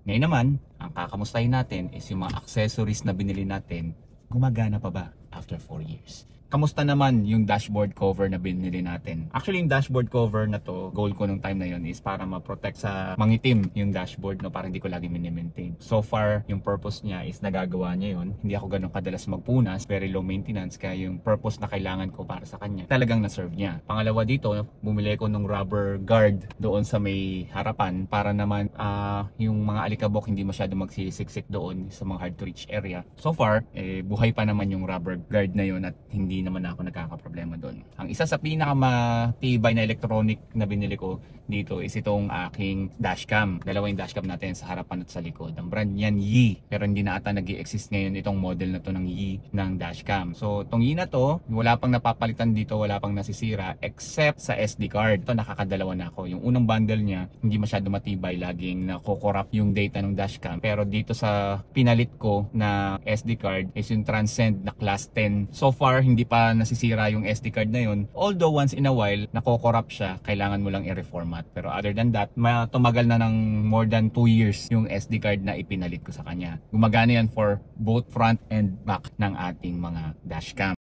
Ngayon naman, ang kakamustahin natin is yung mga accessories na binili natin, gumagana pa ba after 4 years? Kamusta naman yung dashboard cover na binili natin? Actually, yung dashboard cover na to, goal ko nung time na yun is para ma-protect sa mangitim yung dashboard, no, para hindi ko lagi mini-maintain. So far, yung purpose niya is nagagawa niya yun. Hindi ako ganun kadalas magpunas, very low maintenance, kaya yung purpose na kailangan ko para sa kanya, talagang na-serve niya. Pangalawa dito, bumili ko ng rubber guard doon sa may harapan para naman yung mga alikabok hindi masyado magsisiksik doon sa mga hard to reach area. So far, buhay pa naman yung rubber guard na yun at hindi naman ako nagkakaproblema doon. Ang isa sa pinakamatibay na electronic na binili ko dito is itong aking dashcam. Dalawa yung dashcam natin sa harapan at sa likod. Ang brand niyan Yi, pero hindi na ata nag-i-exist ngayon itong model na to ng Yi ng dashcam. So itong Yi na to, wala pang napapalitan dito, wala pang nasisira except sa SD card. Ito nakakadalawa na ako. Yung unang bundle niya, hindi masyado matibay, laging nakokorrupt yung data ng dashcam. Pero dito sa pinalit ko na SD card is yung Transcend na class 10. So far, hindi pa nasisira yung SD card na yun. Although once in a while, nako-corrupt siya, kailangan mo lang i-reformat. Pero other than that, tumagal na ng more than 2 years yung SD card na ipinalit ko sa kanya. Gumagana yan for both front and back ng ating mga dashcam.